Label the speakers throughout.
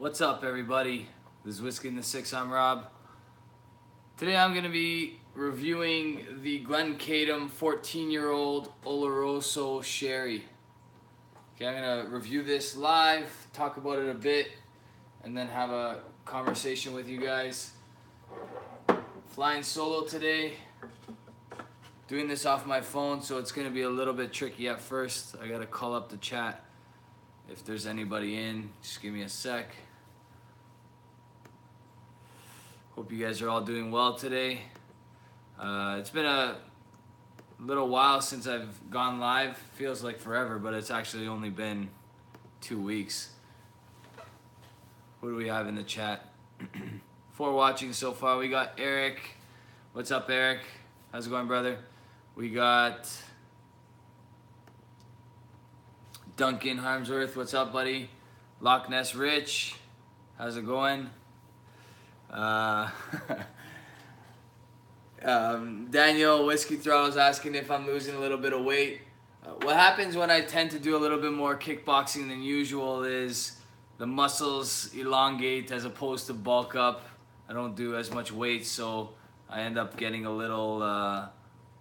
Speaker 1: What's up, everybody? This is Whisky in the Six. I'm Rob. Today I'm going to be reviewing the Glencadam 14-year-old Oloroso Sherry. Okay, I'm going to review this live, talk about it a bit, and then have a conversation with you guys. Flying solo today. Doing this off my phone, so it's going to be a little bit tricky at first. I got to call up the chat. If there's anybody in, just give me a sec. Hope you guys are all doing well today. It's been a little while since I've gone live. Feels like forever, but it's actually only been 2 weeks. Who do we have in the chat? 4 watching so far. We got Eric. What's up, Eric? How's it going, brother? We got Duncan Harmsworth, what's up, buddy? Loch Ness Rich, how's it going? Daniel Whiskey Throw is asking if I'm losing a little bit of weight. What happens when I tend to do a little bit more kickboxing than usual is the muscles elongate as opposed to bulk up. I don't do as much weight, so I end up getting a little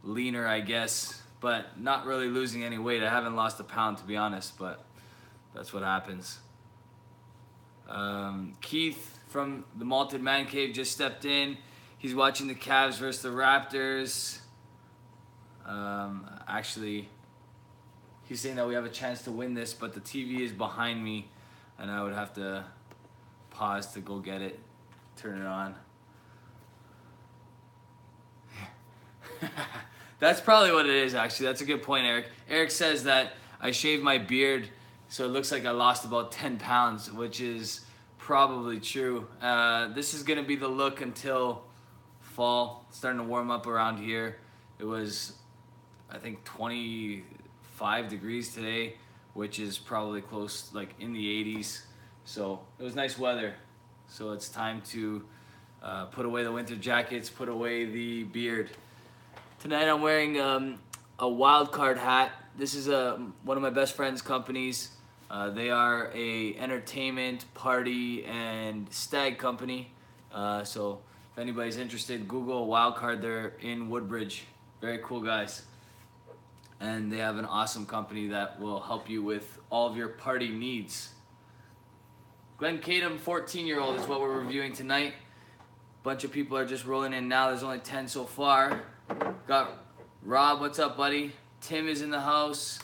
Speaker 1: leaner, I guess. But not really losing any weight. I haven't lost a pound, to be honest, but that's what happens. Keith from the Malted Man Cave just stepped in. He's watching the Cavs versus the Raptors. Actually, he's saying that we have a chance to win this, but the TV is behind me, and I would have to pause to go get it, turn it on. That's probably what it is, actually. That's a good point, Eric. Eric says that I shaved my beard, so it looks like I lost about 10 pounds, which is probably true. This is going to be the look until fall. It's starting to warm up around here. It was, I think, 25 degrees today, which is probably close, like in the 80s. So it was nice weather. So it's time to put away the winter jackets, put away the beard. Tonight I'm wearing a wild card hat. This is one of my best friend's companies. They are a entertainment, party, and stag company. So if anybody's interested, Google wild card. They're in Woodbridge. Very cool guys. And they have an awesome company that will help you with all of your party needs. Glencadam 14-year-old is what we're reviewing tonight. Bunch of people are just rolling in now. There's only 10 so far. Got Rob, what's up, buddy? Tim is in the house.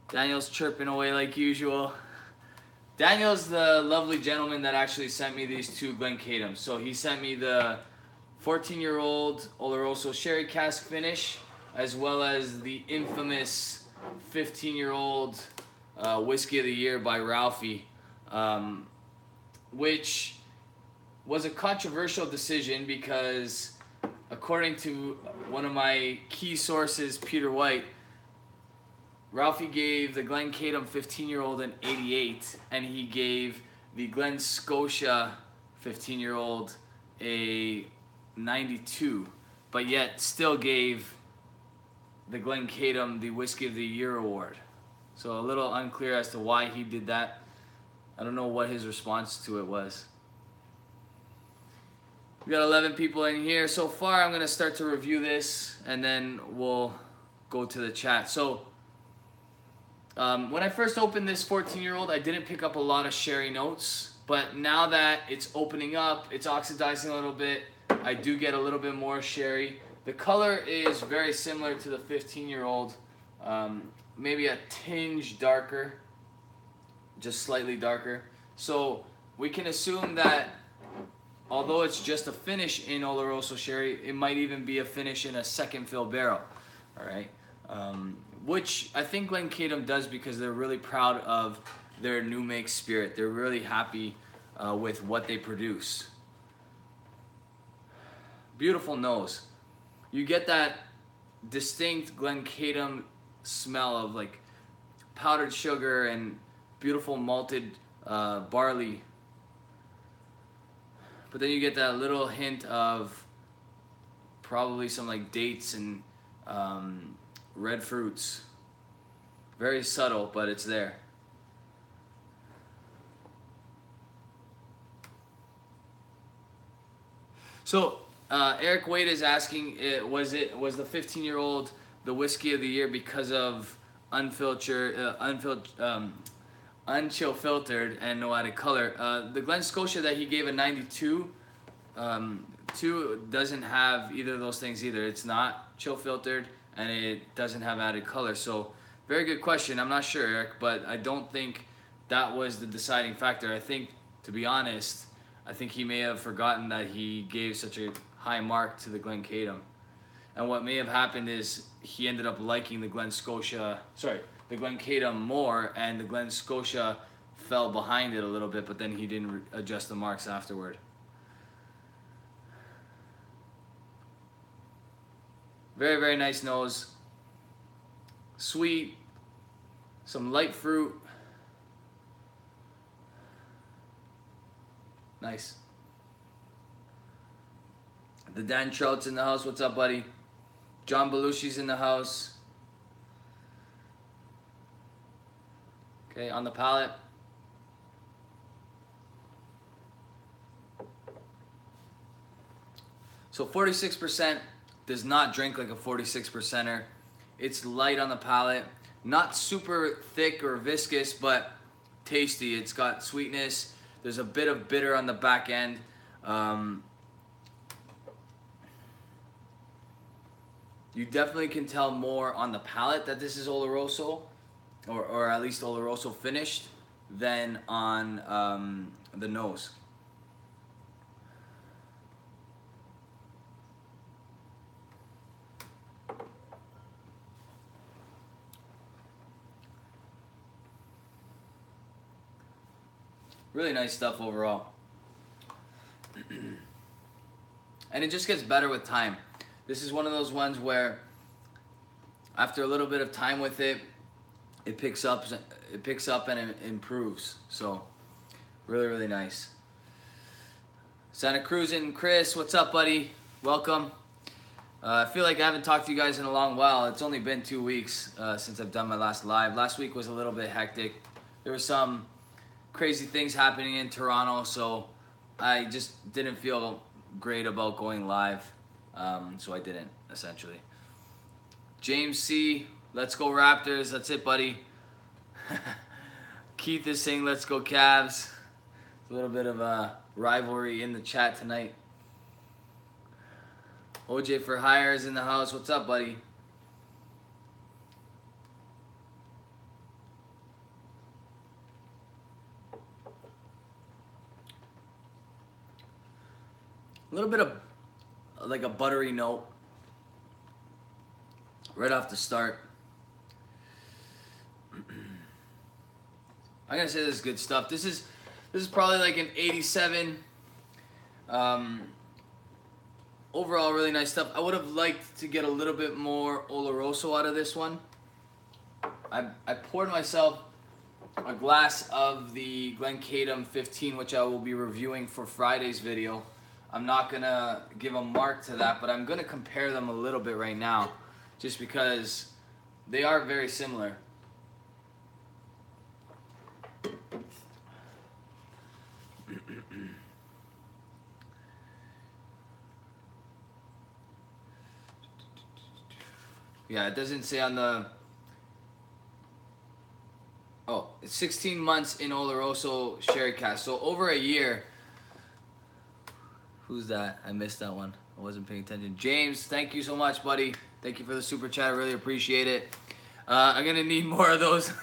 Speaker 1: Daniel's chirping away like usual. Daniel's the lovely gentleman that actually sent me these 2 Glencadams. So he sent me the 14-year-old Oloroso Sherry Cask Finish, as well as the infamous 15-year-old Whiskey of the Year by Ralphie, which was a controversial decision because, according to one of my key sources, Peter White, Ralphie gave the Glencadam 15-year-old an 88, and he gave the Glen Scotia 15-year-old a 92, but yet still gave the Glencadam the Whiskey of the Year award. So a little unclear as to why he did that. I don't know what his response to it was. We got 11 people in here so far. I'm gonna start to review this, and then we'll go to the chat. So when I first opened this 14-year-old, I didn't pick up a lot of sherry notes, but now that it's opening up, it's oxidizing a little bit, I do get a little bit more sherry. The color is very similar to the 15-year-old, maybe a tinge darker, just slightly darker. So we can assume that although it's just a finish in Oloroso Sherry, it might even be a finish in a second fill barrel, all right? Which I think Glencadam does because they're really proud of their new make spirit. They're really happy with what they produce. Beautiful nose. You get that distinct Glencadam smell of like powdered sugar and beautiful malted barley. But then you get that little hint of probably some like dates and red fruits. Very subtle, but it's there. So Eric Wade is asking, was the 15-year-old the whiskey of the year because of unchill filtered and no added color? The Glen Scotia that he gave a 92 doesn't have either of those things either. It's not chill filtered and it doesn't have added color. So very good question. I'm not sure, Eric, but I don't think that was the deciding factor. I think, to be honest, I think he may have forgotten that he gave such a high mark to the Glencadam. And what may have happened is he ended up liking the Glencadam more, and the Glen Scotia fell behind it a little bit, but then he didn't adjust the marks afterward. Very, very nice nose. Sweet. Some light fruit. Nice. The Dan Trout's in the house. What's up, buddy? John Belushi's in the house. Okay, on the palate. So 46% does not drink like a 46%er. It's light on the palate. Not super thick or viscous, but tasty. It's got sweetness. There's a bit of bitter on the back end. You definitely can tell more on the palate that this is Oloroso, or at least Oloroso finished, than on the nose. Really nice stuff overall. And it just gets better with time. This is one of those ones where after a little bit of time with it, it picks up and it improves. So really, really nice. Santa Cruz and Chris, what's up, buddy? Welcome. I feel like I haven't talked to you guys in a long while. It's only been 2 weeks since I've done my last live. Last week was a little bit hectic. There were some crazy things happening in Toronto, so I just didn't feel great about going live, so I didn't, essentially. James C, let's go Raptors. That's it, buddy. Keith is saying let's go Cavs. A little bit of a rivalry in the chat tonight. OJ for Hire is in the house. What's up, buddy? A little bit of like a buttery note right off the start. I'm gonna say this is good stuff. This is probably like an 87. Overall, really nice stuff. I would have liked to get a little bit more Oloroso out of this one. I poured myself a glass of the Glencadam 15, which I will be reviewing for Friday's video. I'm not gonna give a mark to that, but I'm gonna compare them a little bit right now, just because they are very similar. Yeah, it doesn't say on the... Oh, it's 16 months in Oloroso Sherry Cask. So over a year. Who's that? I missed that one. I wasn't paying attention. James, thank you so much, buddy. Thank you for the super chat. I really appreciate it. I'm going to need more of those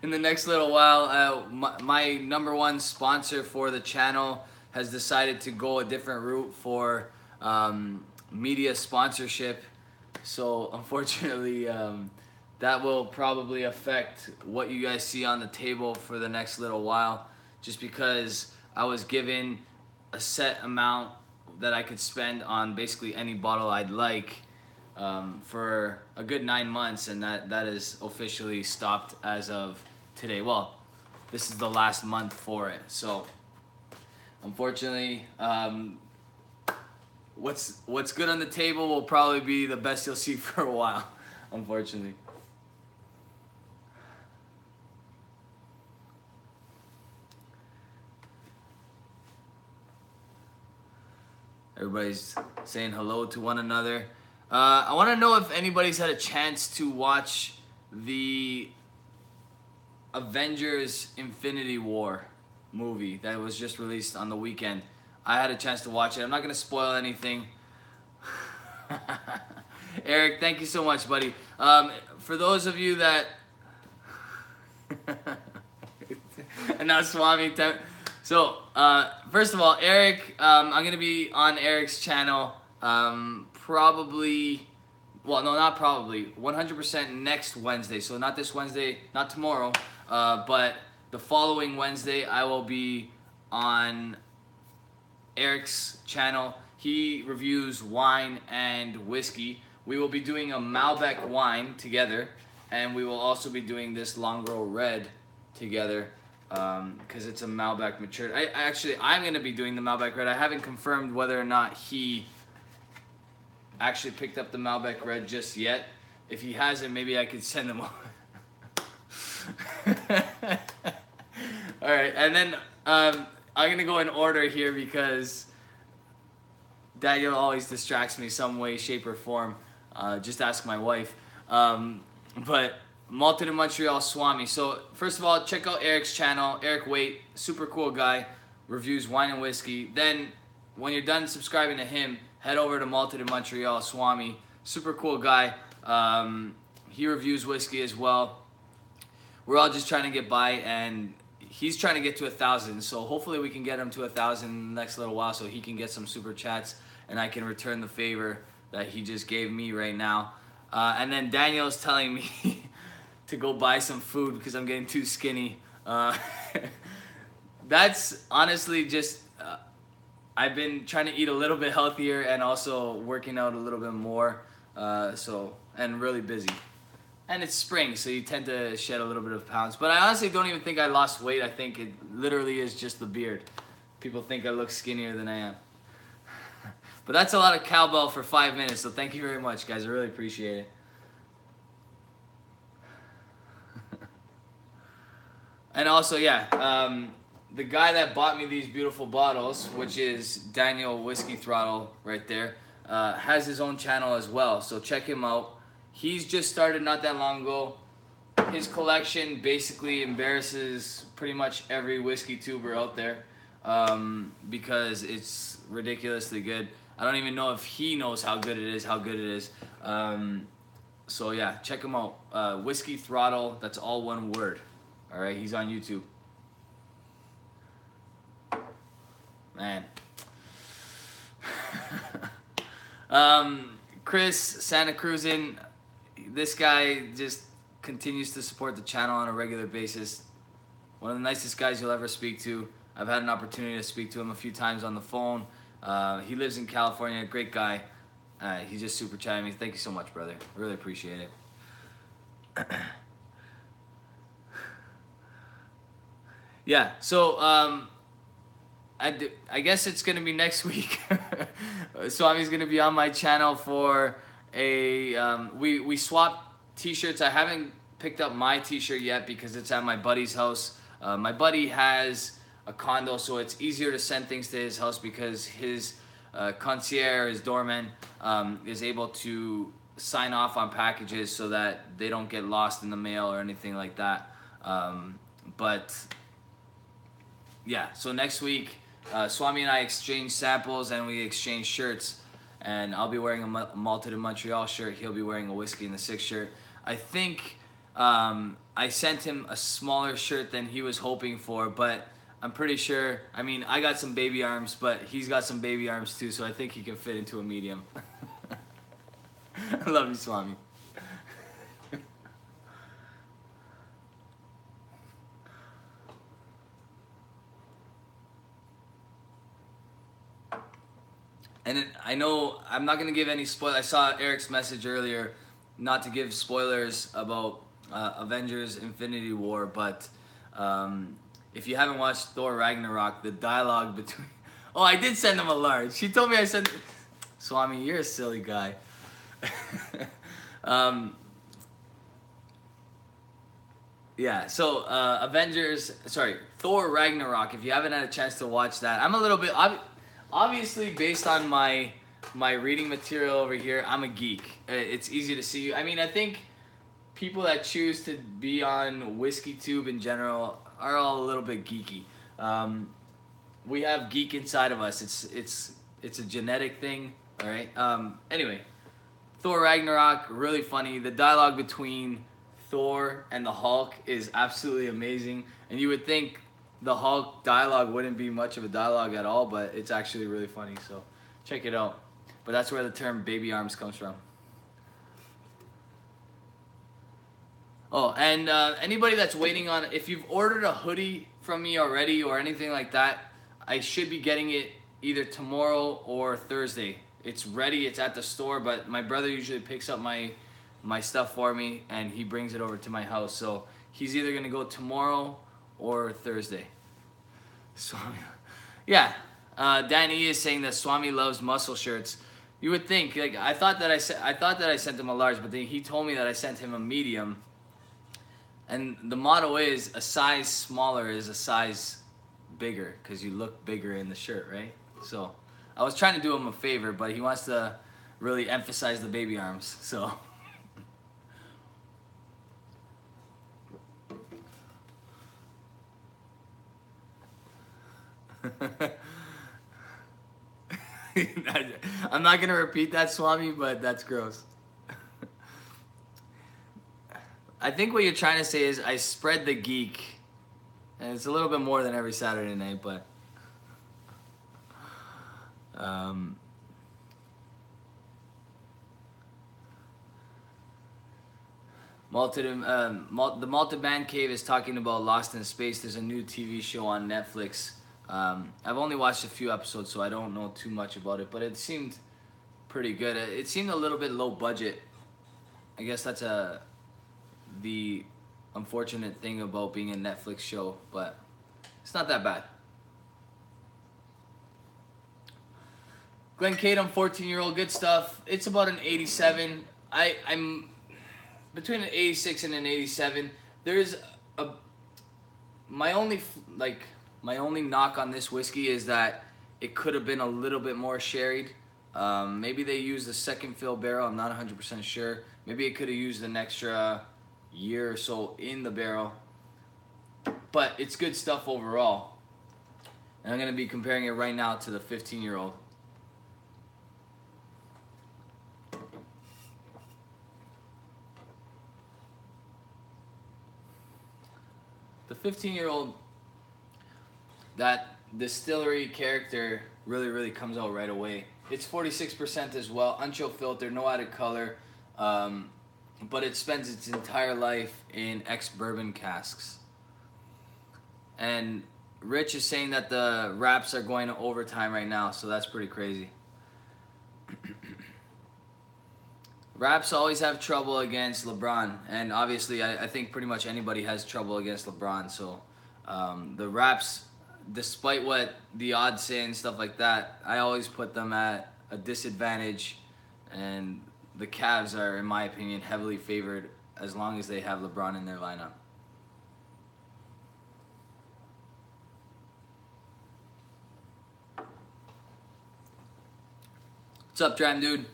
Speaker 1: in the next little while. My number one sponsor for the channel has decided to go a different route for media sponsorship. So unfortunately, that will probably affect what you guys see on the table for the next little while, just because I was given a set amount that I could spend on basically any bottle I'd like for a good 9 months, and that is officially stopped as of today. Well, this is the last month for it. So unfortunately, what's good on the table will probably be the best you'll see for a while, unfortunately. Everybody's saying hello to one another. I want to know if anybody's had a chance to watch the Avengers Infinity War movie that was just released on the weekend. I had a chance to watch it. I'm not going to spoil anything. Eric, thank you so much, buddy. For those of you that... and now Swami... So, first of all, Eric, I'm going to be on Eric's channel probably... Well, no, not probably. 100% next Wednesday. So not this Wednesday, not tomorrow, but the following Wednesday, I will be on Eric's channel. He reviews wine and whiskey. We will be doing a Malbec wine together, and we will also be doing this Longrow Red together because it's a Malbec matured. I'm going to be doing the Malbec Red. I haven't confirmed whether or not he actually picked up the Malbec Red just yet. If he hasn't, maybe I could send him over. Alright, and then I'm going to go in order here because Daniel always distracts me some way, shape, or form. Just ask my wife. But Malted in Montreal Swami. So first of all, check out Eric's channel. Eric Waite, super cool guy, reviews wine and whiskey. Then when you're done subscribing to him, head over to Malted in Montreal Swami. Super cool guy. He reviews whiskey as well. We're all just trying to get by, and he's trying to get to 1,000. So hopefully we can get him to 1,000 in the next little while so he can get some super chats and I can return the favor that he just gave me right now. And then Daniel's telling me to go buy some food because I'm getting too skinny. That's honestly just... I've been trying to eat a little bit healthier and also working out a little bit more, and really busy. And it's spring, so you tend to shed a little bit of pounds. But I honestly don't even think I lost weight. I think it literally is just the beard. People think I look skinnier than I am. But that's a lot of cowbell for 5 minutes, so thank you very much, guys. I really appreciate it. And also, yeah, the guy that bought me these beautiful bottles, which is Daniel Whiskey Throttle right there, has his own channel as well. So check him out. He's just started not that long ago. His collection basically embarrasses pretty much every whiskey tuber out there because it's ridiculously good. I don't even know if he knows how good it is, so yeah, check him out. Whiskey Throttle, that's all one word. All right, he's on YouTube. Man. Chris Santa Cruzin, this guy just continues to support the channel on a regular basis. One of the nicest guys you'll ever speak to. I've had an opportunity to speak to him a few times on the phone. He lives in California, great guy. He's just super chatting me. Thank you so much, brother. Really appreciate it. Yeah, so I guess it's gonna be next week. Swami's gonna be on my channel for a we swapped t-shirts. I haven't picked up my t-shirt yet because it's at my buddy's house. My buddy has a condo, so it's easier to send things to his house because his concierge, his doorman, is able to sign off on packages so that they don't get lost in the mail or anything like that. But yeah, so next week, Swami and I exchange samples and we exchange shirts. And I'll be wearing a Malted in Montreal shirt. He'll be wearing a Whiskey in the Six shirt. I think I sent him a smaller shirt than he was hoping for, but I'm pretty sure, I mean, I got some baby arms, but he's got some baby arms too, so I think he can fit into a medium. I love you, Swami. And I know I'm not going to give any spoilers. I saw Eric's message earlier not to give spoilers about Avengers Infinity War, but if you haven't watched Thor Ragnarok, the dialogue between... Oh, I did send him a large. She told me I sent... Swami, you're a silly guy. Yeah, so Thor Ragnarok, if you haven't had a chance to watch that, I'm a little bit... Obviously, based on my reading material over here, I'm a geek. It's easy to see. I mean, I think people that choose to be on Whiskey Tube in general are all a little bit geeky. We have geek inside of us. It's a genetic thing. All right. Anyway, Thor Ragnarok, really funny. The dialogue between Thor and the Hulk is absolutely amazing. And you would think the Hulk dialogue wouldn't be much of a dialogue at all, but it's actually really funny. So check it out. But that's where the term baby arms comes from. Oh, and anybody that's waiting on, if you've ordered a hoodie from me already or anything like that, I should be getting it either tomorrow or Thursday. It's ready, it's at the store, but my brother usually picks up my stuff for me and he brings it over to my house. So he's either gonna go tomorrow or Thursday. Swami, yeah. Danny is saying that Swami loves muscle shirts. You would think, like, I thought that I sent him a large, but then he told me that I sent him a medium. And the motto is a size smaller is a size bigger because you look bigger in the shirt, right? So I was trying to do him a favor, but he wants to really emphasize the baby arms. So I'm not gonna repeat that, Swami, but that's gross. I think what you're trying to say is I spread the geek, and it's a little bit more than every Saturday night, but the Malted Man Cave is talking about Lost in Space. There's a new TV show on Netflix. I've only watched a few episodes, so I don't know too much about it, but it seemed pretty good. It seemed a little bit low budget. I guess that's the unfortunate thing about being a Netflix show, but it's not that bad. Glencadam, 14-year-old, good stuff. It's about an 87. I'm between an 86 and an 87. There's my only knock on this whiskey is that it could have been a little bit more sherried. Maybe they used the second fill barrel. I'm not 100% sure. Maybe it could have used an extra year or so in the barrel. But it's good stuff overall. And I'm going to be comparing it right now to the 15-year-old. The 15-year-old, that distillery character really comes out right away. It's 46% as well, unchill filter, no added color, but it spends its entire life in ex-bourbon casks. And Rich is saying that the Raps are going to overtime right now, so that's pretty crazy. Raps always have trouble against LeBron, and obviously I think pretty much anybody has trouble against LeBron, so the Raps, despite what the odds say and stuff like that, I always put them at a disadvantage, and the Cavs are, in my opinion, heavily favored as long as they have LeBron in their lineup. What's up, Dram Dude?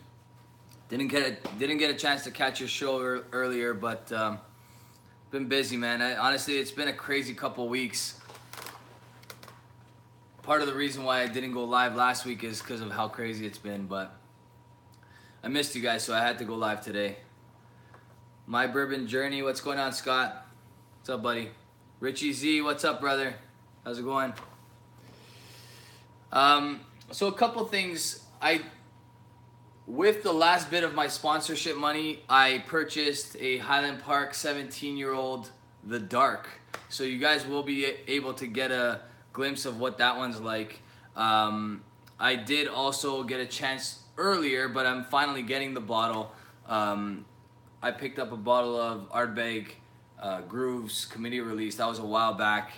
Speaker 1: Didn't get a chance to catch your show earlier, but been busy, man. Honestly, it's been a crazy couple weeks. Part of the reason why I didn't go live last week is because of how crazy it's been, but I missed you guys, so I had to go live today. My Bourbon Journey, what's going on, Scott? What's up, buddy? Richie Z, what's up, brother? How's it going? So a couple things. With the last bit of my sponsorship money, I purchased a Highland Park 17-year-old The Dark. So you guys will be able to get a glimpse of what that one's like. I did also get a chance earlier, but I'm finally getting the bottle. I picked up a bottle of Ardbeg Grooves committee release. That was a while back.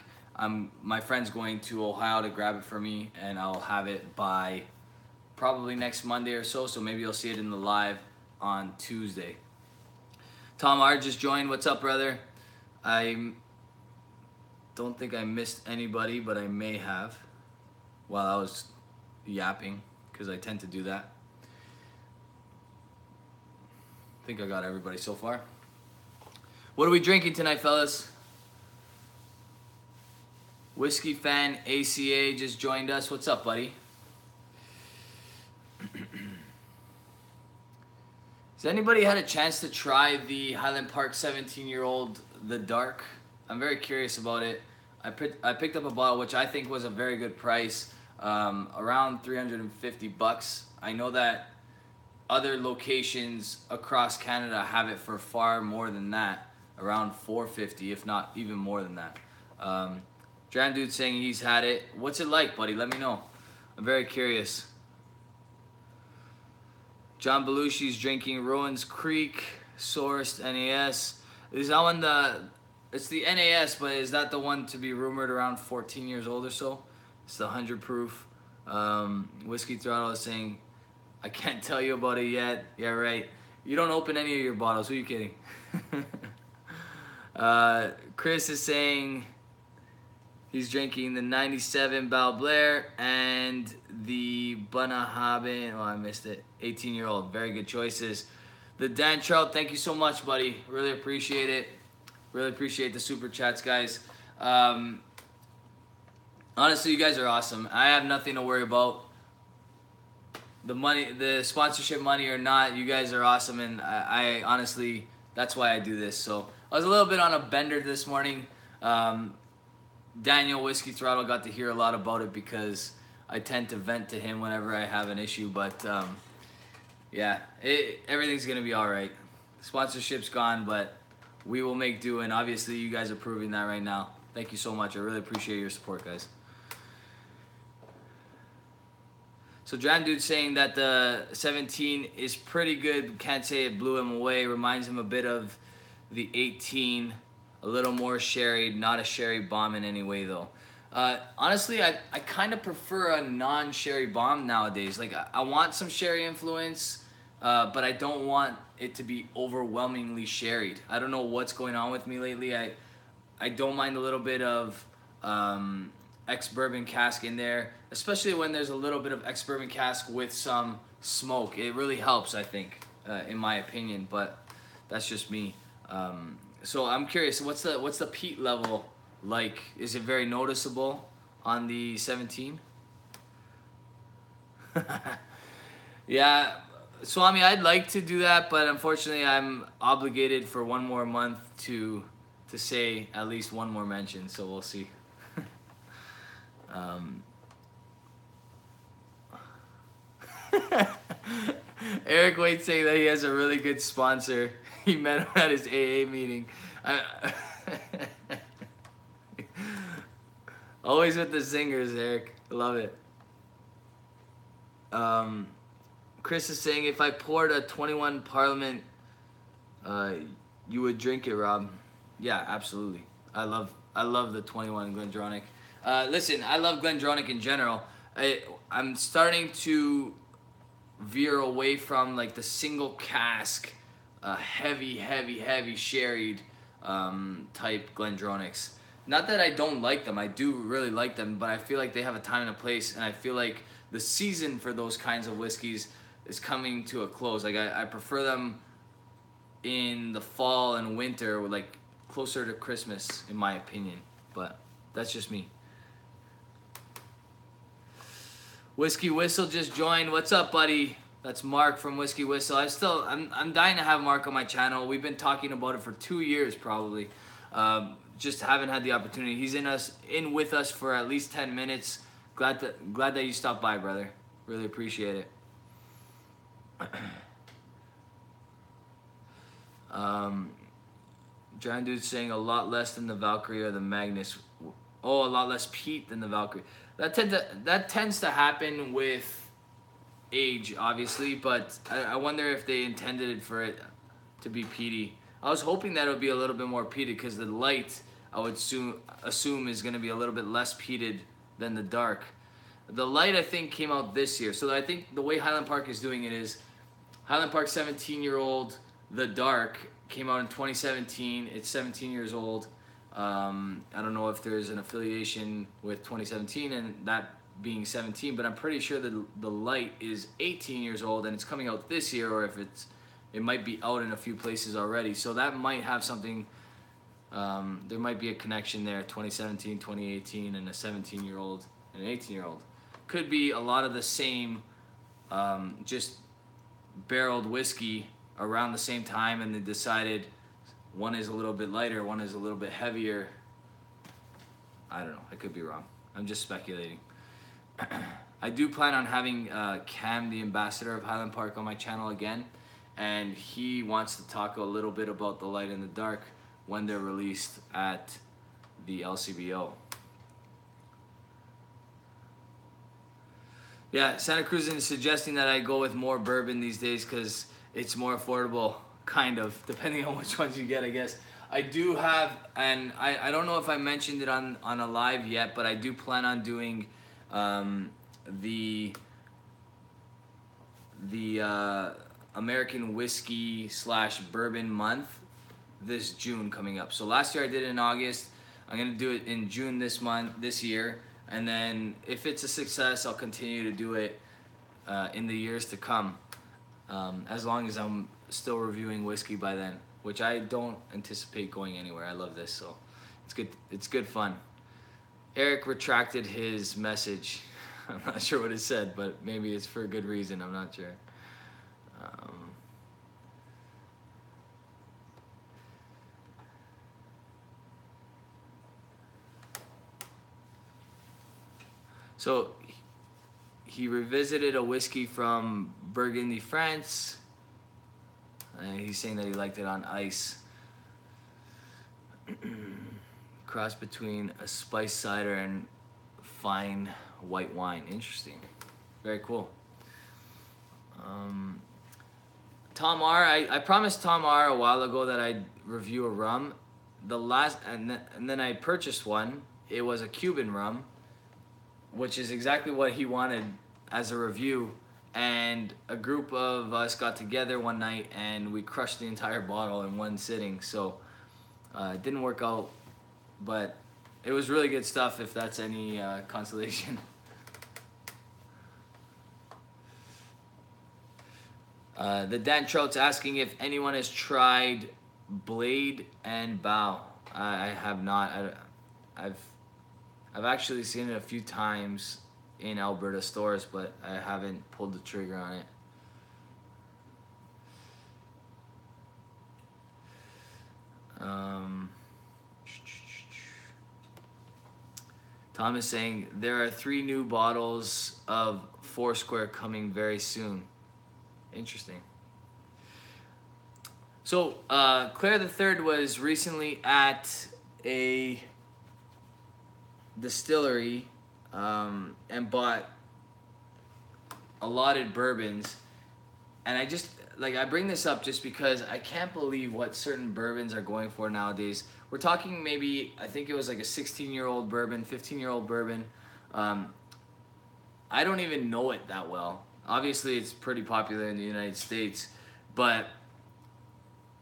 Speaker 1: My friend's going to Ohio to grab it for me, and I'll have it by probably next Monday or so, so maybe you'll see it in the live on Tuesday. Tom R just joined. What's up, brother? I don't think I missed anybody, but I may have while I was yapping because I tend to do that. I think I got everybody so far. What are we drinking tonight, fellas? Whiskey fan ACA just joined us. What's up, buddy? Has anybody had a chance to try the Highland Park 17-year-old The Dark? I'm very curious about it. I picked up a bottle, which I think was a very good price, around $350. I know that other locations across Canada have it for far more than that, around $450, if not even more than that. Dram Dude saying he's had it. What's it like, buddy? Let me know. I'm very curious. John Belushi's drinking Rowan's Creek sourced NAS. Is that one it's the NAS, but is that the one to be rumored around 14 years old or so? It's the 100 proof. Whiskey Throttle is saying, I can't tell you about it yet. Yeah, right. You don't open any of your bottles. Who are you kidding? Chris is saying he's drinking the 97 Bal Blair and the Bunnahabhain. Oh, I missed it. 18-year-old. Very good choices. The Dan Trout, thank you so much, buddy. Really appreciate it. Really appreciate the super chats, guys. Honestly, you guys are awesome. I have nothing to worry about. The money, the sponsorship money or not, you guys are awesome, and I honestly, that's why I do this. So I was a little bit on a bender this morning. Daniel Whiskey Throttle got to hear a lot about it because I tend to vent to him whenever I have an issue. But yeah, everything's gonna be all right. Sponsorship's gone, but we will make do, and obviously you guys are proving that right now. Thank you so much. I really appreciate your support, guys. So Dram Dude saying that the 17 is pretty good. Can't say it blew him away. Reminds him a bit of the 18. A little more sherry. Not a sherry bomb in any way, though. Honestly, I kind of prefer a non-sherry bomb nowadays. Like, I want some sherry influence, but I don't want it to be overwhelmingly sherried. I don't know what's going on with me lately. I don't mind a little bit of ex-bourbon cask in there, especially when there's a little bit of ex-bourbon cask with some smoke. It really helps, I think, in my opinion, but that's just me. So I'm curious, what's the peat level like? Is it very noticeable on the 17? Yeah, Swami, I'd like to do that, but unfortunately I'm obligated for one more month to say at least one more mention, so we'll see. Eric Waite saying that he has a really good sponsor. He met him at his AA meeting. Always with the zingers, Eric. Love it. Chris is saying, if I poured a 21 Parliament, you would drink it, Rob. Yeah, absolutely. I love the 21 Glendronach. Listen, I love Glendronach in general. I'm starting to veer away from like the single cask, heavy sherried type Glendronachs. Not that I don't like them, I do really like them, but I feel like they have a time and a place, and I feel like the season for those kinds of whiskeys is coming to a close. Like I prefer them in the fall and winter, like closer to Christmas, in my opinion. But that's just me. Whiskey Whistle just joined. What's up, buddy? That's Mark from Whiskey Whistle. I'm dying to have Mark on my channel. We've been talking about it for 2 years probably. Just haven't had the opportunity. He's in with us for at least 10 minutes. Glad that you stopped by, brother. Really appreciate it. John Dude's saying a lot less than the Valkyrie or the Magnus. Oh, a lot less peat than the Valkyrie. That tends to happen with age, obviously, but I wonder if they intended for it to be peaty. I was hoping that it would be a little bit more peated because the light, I would assume is going to be a little bit less peated than the dark. The light, I think, came out this year. So I think the way Highland Park is doing it is Highland Park 17-year-old, the dark, came out in 2017. It's 17 years old. I don't know if there's an affiliation with 2017 and that being 17, but I'm pretty sure that the light is 18 years old and it's coming out this year, or if it might be out in a few places already. So that might have something, there might be a connection there, 2017, 2018, and a 17-year-old and an 18-year-old. Could be a lot of the same, just barreled whiskey around the same time, and they decided one is a little bit lighter, one is a little bit heavier. I don't know, I could be wrong. I'm just speculating. I do plan on having Cam, the ambassador of Highland Park, on my channel again, and he wants to talk a little bit about the light and the dark when they're released at the LCBO. Yeah, Santa Cruz is suggesting that I go with more bourbon these days because it's more affordable, kind of, depending on which ones you get, I guess. I do have, and I don't know if I mentioned it on a live yet, but I do plan on doing the American whiskey / bourbon month this June coming up. So last year I did it in August. I'm gonna do it in June this year, and then if it's a success, I'll continue to do it in the years to come, as long as I'm still reviewing whiskey by then, which I don't anticipate going anywhere. I love this, so it's good. It's good fun. Eric retracted his message. I'm not sure what it said, but maybe it's for a good reason. I'm not sure. So he revisited a whiskey from Burgundy, France. He's saying that he liked it on ice. Cross between a spiced cider and fine white wine. Interesting. Very cool. Tom R. I promised Tom R. a while ago that I'd review a rum. And then I purchased one. It was a Cuban rum, which is exactly what he wanted as a review. And a group of us got together one night and we crushed the entire bottle in one sitting. So it didn't work out, but it was really good stuff, if that's any consolation. The Dan Trout's asking if anyone has tried Blade and Bow. I have not. I've actually seen it a few times in Alberta stores, but I haven't pulled the trigger on it. Tom is saying there are 3 new bottles of Foursquare coming very soon. Interesting. So Claire the Third was recently at a distillery and bought allotted bourbons, and I bring this up just because I can't believe what certain bourbons are going for nowadays. We're talking maybe, I think it was like a 16-year-old bourbon, 15-year-old bourbon. I don't even know it that well. Obviously it's pretty popular in the United States, but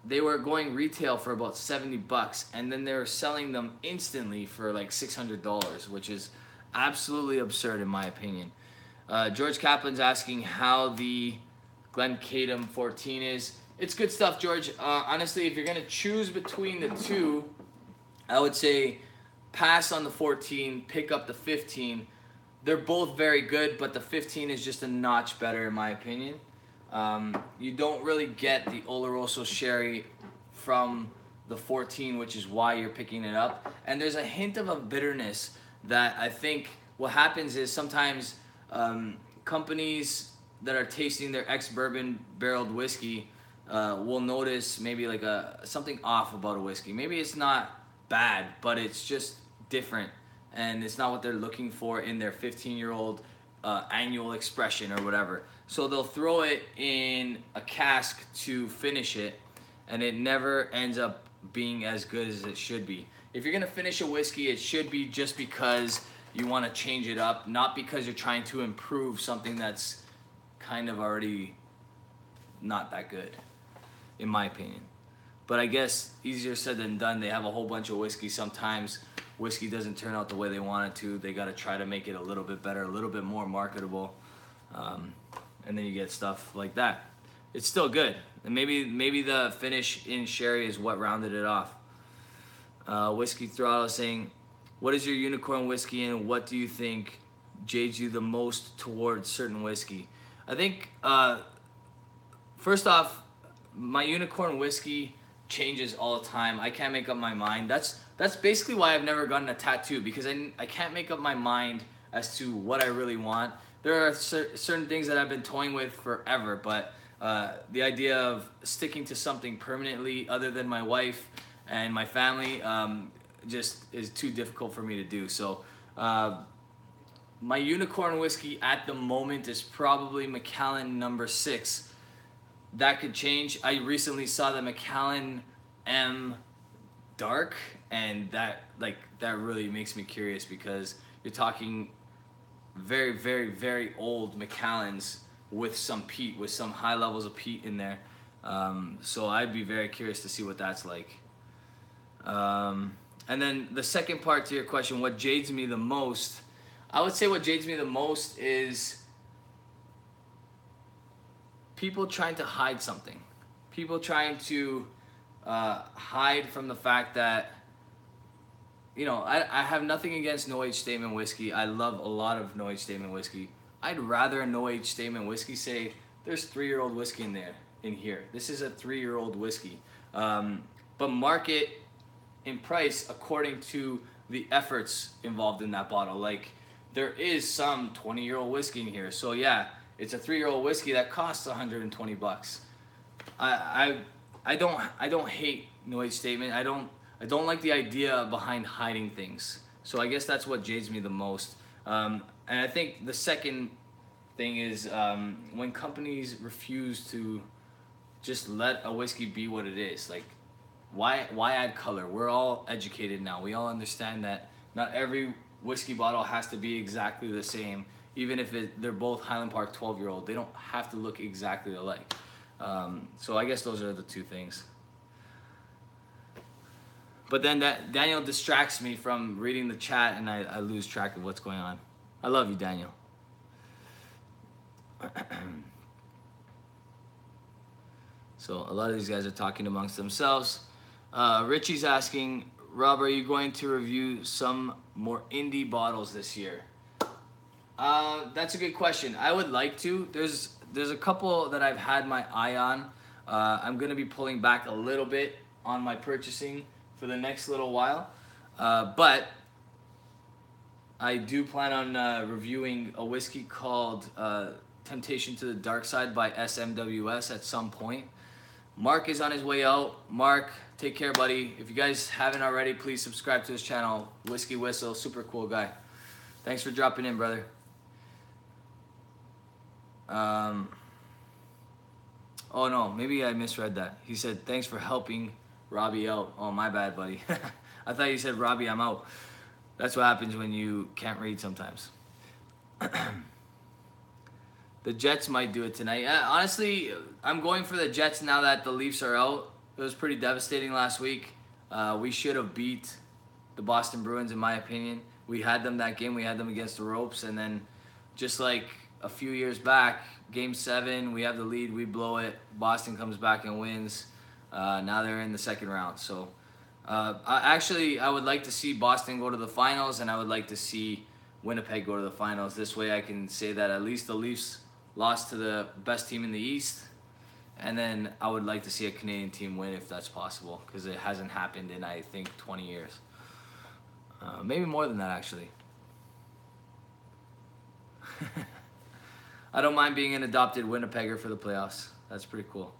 Speaker 1: they were going retail for about $70, and then they were selling them instantly for like $600, which is absolutely absurd in my opinion. George Kaplan's asking how the Glencadam 14 is. It's good stuff, George. Honestly, if you're gonna choose between the two, I would say pass on the 14, pick up the 15. They're both very good, but the 15 is just a notch better in my opinion. You don't really get the Oloroso sherry from the 14, which is why you're picking it up. And there's a hint of a bitterness that I think what happens is sometimes companies that are tasting their ex-bourbon barreled whiskey will notice maybe like something off about a whiskey. Maybe it's not bad, but it's just different, and it's not what they're looking for in their 15-year-old annual expression or whatever. So they'll throw it in a cask to finish it, and it never ends up being as good as it should be. If you're gonna finish a whiskey, it should be just because you want to change it up, not because you're trying to improve something that's kind of already not that good, in my opinion. But I guess easier said than done. They have a whole bunch of whiskey sometimes whiskey doesn't turn out the way they want it to, they got to try to make it a little bit better, a little bit more marketable, and then you get stuff like that. It's still good, and maybe the finish in sherry is what rounded it off. Whiskey Throttle saying, what is your unicorn whiskey and what do you think jades you the most towards certain whiskey? I think, first off, my unicorn whiskey changes all the time. I can't make up my mind. That's basically why I've never gotten a tattoo, because I can't make up my mind as to what I really want. There are certain things that I've been toying with forever, but the idea of sticking to something permanently other than my wife and my family just is too difficult for me to do. So my unicorn whiskey at the moment is probably Macallan number 6. That could change. I recently saw the Macallan M Dark, and that really makes me curious, because you're talking very, very, very old Macallans with some peat, with some high levels of peat in there. So I'd be very curious to see what that's like. And then the second part to your question, what jades me the most? I would say what jades me the most is people trying to hide something. People trying to hide from the fact that, you know, I have nothing against no age statement whiskey. I love a lot of no age statement whiskey. I'd rather a no age statement whiskey say there's 3-year-old whiskey in here. This is a 3-year-old whiskey. But market in price according to the efforts involved in that bottle. Like, there is some 20-year-old whiskey in here. So yeah, it's a 3-year-old whiskey that costs $120. I don't hate no age statement. I don't like the idea behind hiding things. So I guess that's what jades me the most. And I think the second thing is when companies refuse to just let a whiskey be what it is. Like, why add color? We're all educated now. We all understand that not every whiskey bottle has to be exactly the same. Even if they're both Highland Park 12-year-old, they don't have to look exactly alike. So I guess those are the two things. But then Daniel distracts me from reading the chat, and I lose track of what's going on. I love you, Daniel. So a lot of these guys are talking amongst themselves. Richie's asking, Rob, are you going to review some more indie bottles this year? That's a good question. I would like to. There's a couple that I've had my eye on. I'm going to be pulling back a little bit on my purchasing for the next little while. But I do plan on reviewing a whiskey called Temptation to the Dark Side by SMWS at some point. Mark is on his way out. Mark, take care, buddy. If you guys haven't already, please subscribe to his channel. Whiskey Whistle, super cool guy. Thanks for dropping in, brother. Oh no, maybe I misread that. He said, thanks for helping Robbie out. Oh, my bad, buddy. I thought you said, Robbie, I'm out. That's what happens when you can't read sometimes. The Jets might do it tonight. Honestly, I'm going for the Jets now that the Leafs are out. It was pretty devastating last week. We should have beat the Boston Bruins, in my opinion. We had them that game. We had them against the ropes. And then just like a few years back, Game 7, we have the lead. We blow it. Boston comes back and wins. Now they're in the second round. So I would like to see Boston go to the finals, and I would like to see Winnipeg go to the finals. This way I can say that at least the Leafs lost to the best team in the East. And then I would like to see a Canadian team win if that's possible, because it hasn't happened in, I think, 20 years. Maybe more than that, actually. I don't mind being an adopted Winnipegger for the playoffs. That's pretty cool.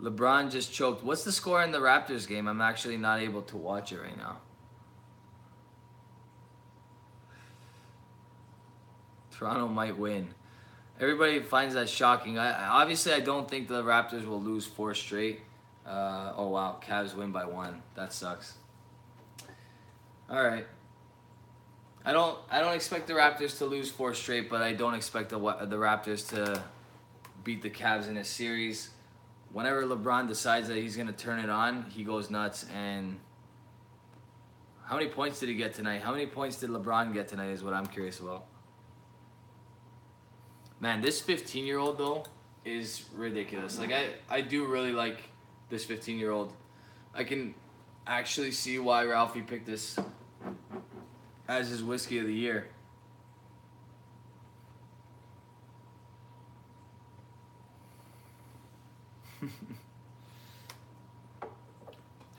Speaker 1: LeBron just choked. What's the score in the Raptors game? I'm actually not able to watch it right now. Toronto might win. Everybody finds that shocking. Obviously, I don't think the Raptors will lose 4 straight. Oh, wow. Cavs win by 1. That sucks. All right. I don't expect the Raptors to lose 4 straight, but I don't expect the Raptors to beat the Cavs in a series. Whenever LeBron decides that he's going to turn it on, he goes nuts, and How many points did he get tonight? How many points did LeBron get tonight is what I'm curious about. Man, this 15-year-old though is ridiculous. Like I do really like this 15-year-old. I can actually see why Ralphie picked this as his whiskey of the year.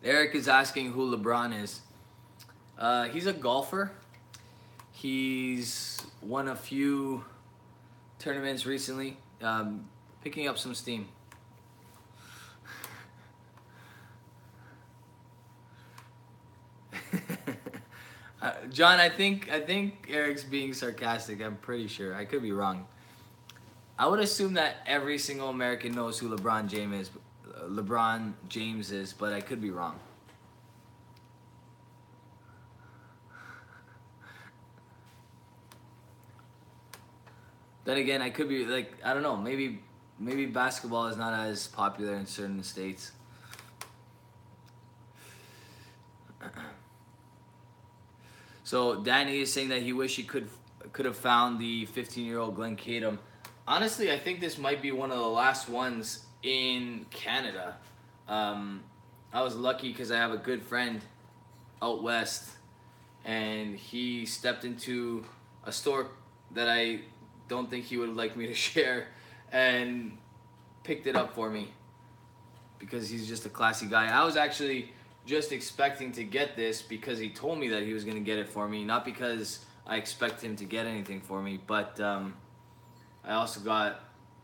Speaker 1: Eric is asking who LeBron is. He's a golfer. He's won a few tournaments recently, picking up some steam. John, I think Eric's being sarcastic. I'm pretty sure. I could be wrong. I would assume that every single American knows who LeBron James is, but I could be wrong. Then again, I could be like, I don't know, maybe basketball is not as popular in certain states. So Danny is saying that he wish he could have found the 15-year-old Glencadam. Honestly, I think this might be one of the last ones in Canada. I was lucky because I have a good friend out west, and he stepped into a store that I don't think he would like me to share, and picked it up for me because he's just a classy guy. I was actually just expecting to get this because he told me that he was going to get it for me, not because I expect him to get anything for me, but I also got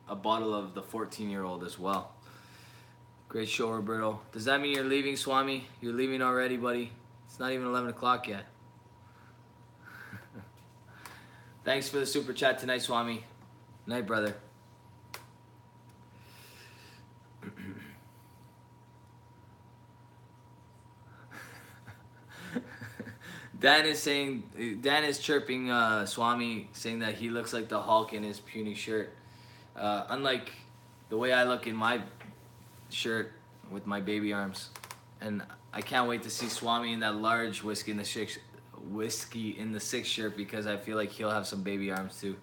Speaker 1: a bottle of the 14-year-old as well. Great show, Roberto. Does that mean you're leaving, Swami? You're leaving already, buddy? It's not even 11 o'clock yet. Thanks for the super chat tonight, Swami. Night, brother. Dan is chirping Swami, saying that he looks like the Hulk in his puny shirt. Unlike the way I look in my shirt with my baby arms. And I can't wait to see Swami in that large whiskey in the six shirt because I feel like he'll have some baby arms too.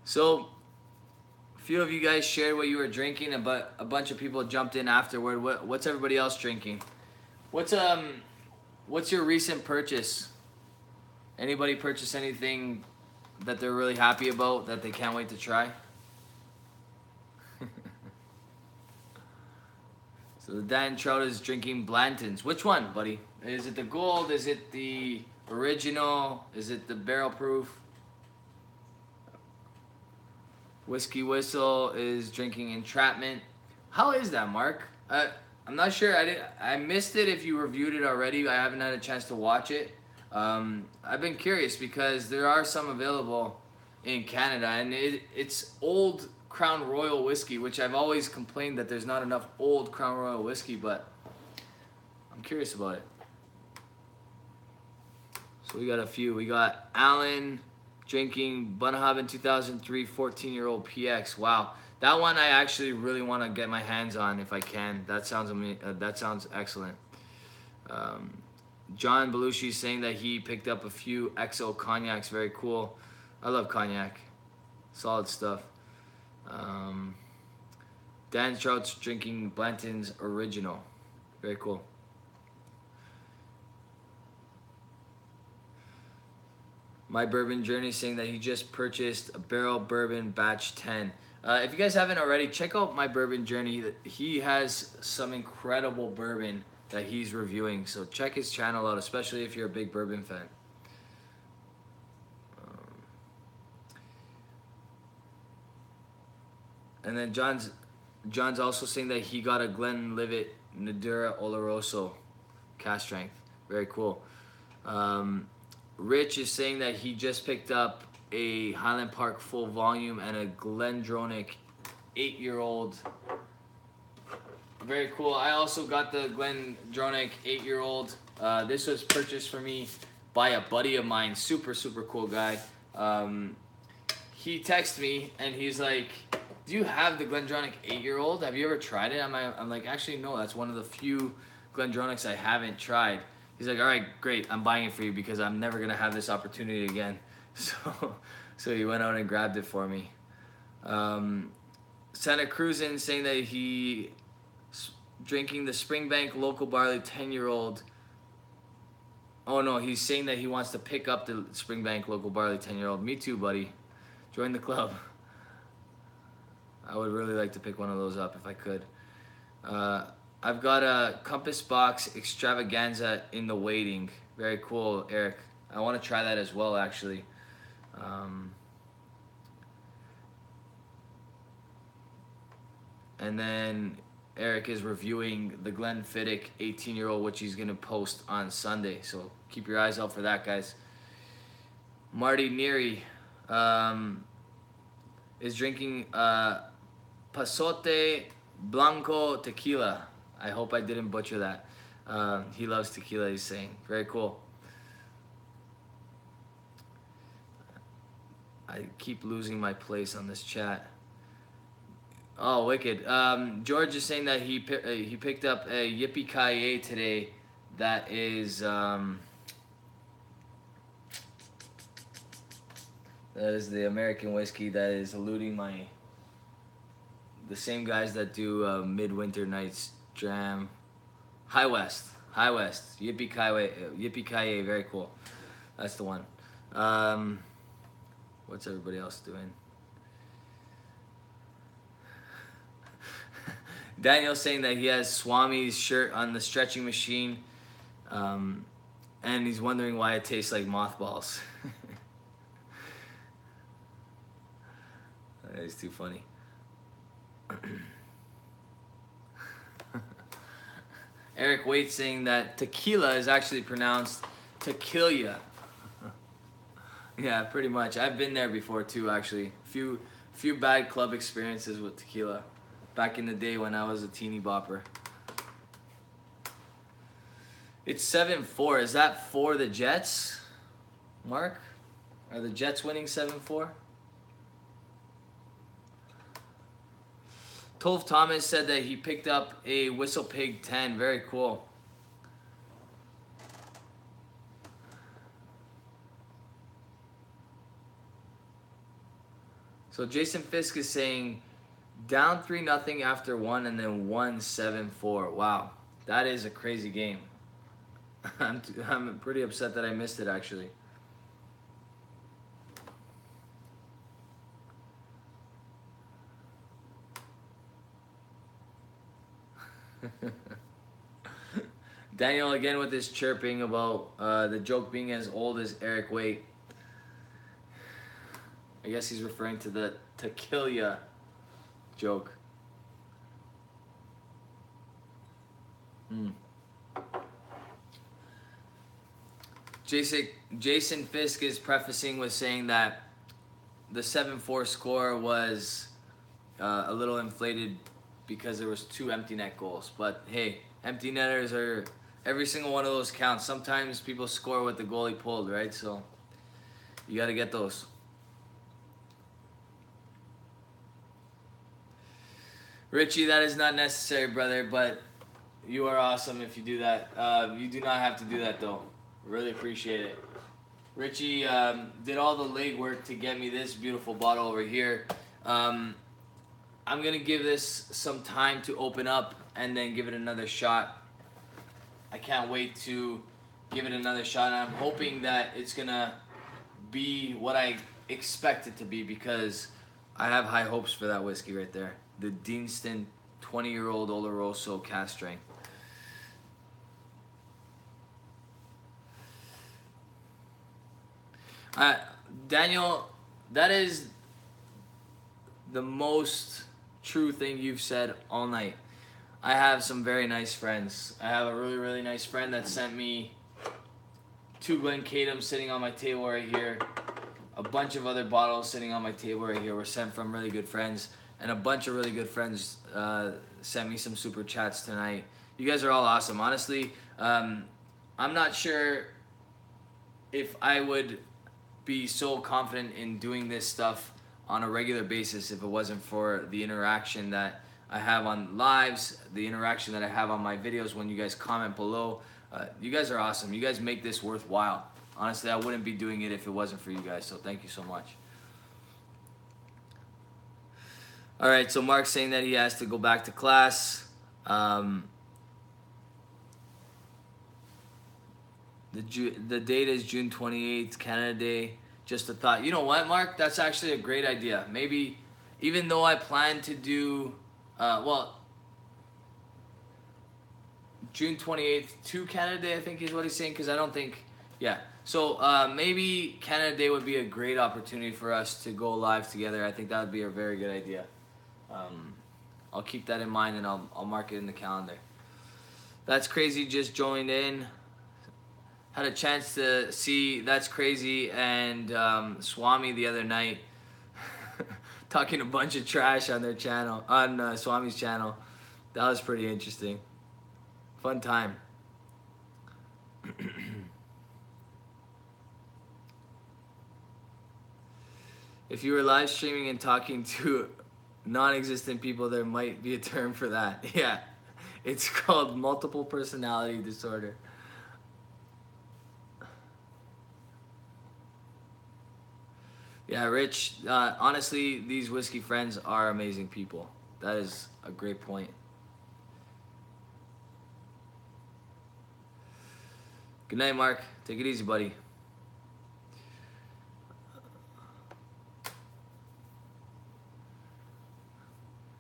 Speaker 1: So, a few of you guys shared what you were drinking, but a bunch of people jumped in afterward. What's everybody else drinking? What's your recent purchase? Anybody purchase anything that they're really happy about that they can't wait to try? So the Dan Trout is drinking Blanton's. Which one, buddy? Is it the gold? Is it the original? Is it the barrel proof? Whiskey Whistle is drinking Entrapment. How is that, Mark? I'm not sure. I missed it if you reviewed it already. I haven't had a chance to watch it. I've been curious because there are some available in Canada, and it's old Crown Royal whiskey, which I've always complained that there's not enough old Crown Royal whiskey, but I'm curious about it. So we got a few. We got Alan drinking Bunnahabhain 2003 14-year-old PX. Wow, that one I actually really want to get my hands on if I can. That sounds excellent. John Belushi is saying that he picked up a few XO cognacs. Very cool. I love cognac. Solid stuff. Dan Trout's drinking Blanton's Original. Very cool. My Bourbon Journey saying that he just purchased a barrel bourbon batch 10. If you guys haven't already, check out My Bourbon Journey. He has some incredible bourbon that he's reviewing, so check his channel out, especially if you're a big bourbon fan. And then John's also saying that he got a Glenlivet Nadura Oloroso cast strength. Very cool. Rich is saying that he just picked up a Highland Park full volume and a Glendronach 8-year-old. Very cool. I also got the Glendronach 8-year-old. This was purchased for me by a buddy of mine. Super, super cool guy. He texted me and he's like, "Do you have the Glendronach 8-year-old? Have you ever tried it?" I'm like, "Actually, no. That's one of the few Glendronachs I haven't tried." He's like, "All right, great. I'm buying it for you because I'm never gonna have this opportunity again." So he went out and grabbed it for me. Santa Cruzin saying that he drinking the Springbank local barley 10-year-old. Oh no, he's saying that he wants to pick up the Springbank local barley 10-year-old. Me too, buddy. Join the club. I would really like to pick one of those up if I could. I've got a Compass Box Extravaganza in the waiting. Very cool, Eric. I want to try that as well, actually. And then Eric is reviewing the Glenfiddich 18-year-old, which he's going to post on Sunday. So keep your eyes out for that, guys. Marty Neary is drinking Pasote Blanco tequila. I hope I didn't butcher that. He loves tequila, he's saying. Very cool. I keep losing my place on this chat. Oh, wicked. George is saying that he picked up a Yippee-Ki-Yay today that is... that is the American whiskey that is eluding my... The same guys that do Midwinter Nights Dram. High West. Yippee-Ki-Yay. Yippee-Ki-Yay, very cool. That's the one. What's everybody else doing? Daniel's saying that he has Swami's shirt on the stretching machine, and he's wondering why it tastes like mothballs. That is too funny. Eric Waite saying that tequila is actually pronounced tequila. Yeah, pretty much. I've been there before too, actually. Few bad club experiences with tequila. Back in the day when I was a teeny bopper. It's 7-4. Is that for the Jets, Mark? Are the Jets winning 7-4? Tolf Thomas said that he picked up a Whistle Pig 10. Very cool. So Jason Fisk is saying down 3-0 after 1 and then 1-7-4. Wow, that is a crazy game. I'm pretty upset that I missed it, actually. Daniel again with his chirping about the joke being as old as Eric Waite. I guess he's referring to the tequila joke. Jason Fisk is prefacing with saying that the 7-4 score was a little inflated because there was 2 empty net goals. But hey, empty netters are, every single one of those counts. Sometimes people score what the goalie pulled, right? So you got to get those. Richie, that is not necessary, brother, but you are awesome if you do that. You do not have to do that, though. Really appreciate it. Richie did all the legwork to get me this beautiful bottle over here. I'm going to give this some time to open up and then give it another shot. I can't wait to give it another shot. And I'm hoping that it's going to be what I expect it to be because I have high hopes for that whiskey right there. The Deanston 20-year-old Oloroso cast strength. Daniel, that is the most true thing you've said all night. I have some very nice friends. I have a really, really nice friend that sent me 2 Glencadam sitting on my table right here. A bunch of other bottles sitting on my table right here were sent from really good friends. And a bunch of really good friends sent me some super chats tonight. You guys are all awesome. Honestly, I'm not sure if I would be so confident in doing this stuff on a regular basis if it wasn't for the interaction that I have on lives, the interaction that I have on my videos when you guys comment below. You guys are awesome. You guys make this worthwhile. Honestly, I wouldn't be doing it if it wasn't for you guys, so thank you so much. All right, so Mark's saying that he has to go back to class. The date is June 28th, Canada Day. Just a thought. You know what, Mark? That's actually a great idea. Maybe, even though I plan to do, June 28th to Canada Day, I think is what he's saying, because I don't think, yeah. So maybe Canada Day would be a great opportunity for us to go live together. I think that would be a very good idea. I'll keep that in mind, and I'll mark it in the calendar. That's Crazy just joined in. Had a chance to see That's Crazy and Swami the other night talking a bunch of trash on their channel, on Swami's channel. That was pretty interesting. Fun time. If you were live streaming and talking to non-existent people, there might be a term for that. Yeah, it's called multiple personality disorder. Yeah, Rich, honestly, these whiskey friends are amazing people. That is a great point. Good night, Mark. Take it easy, buddy.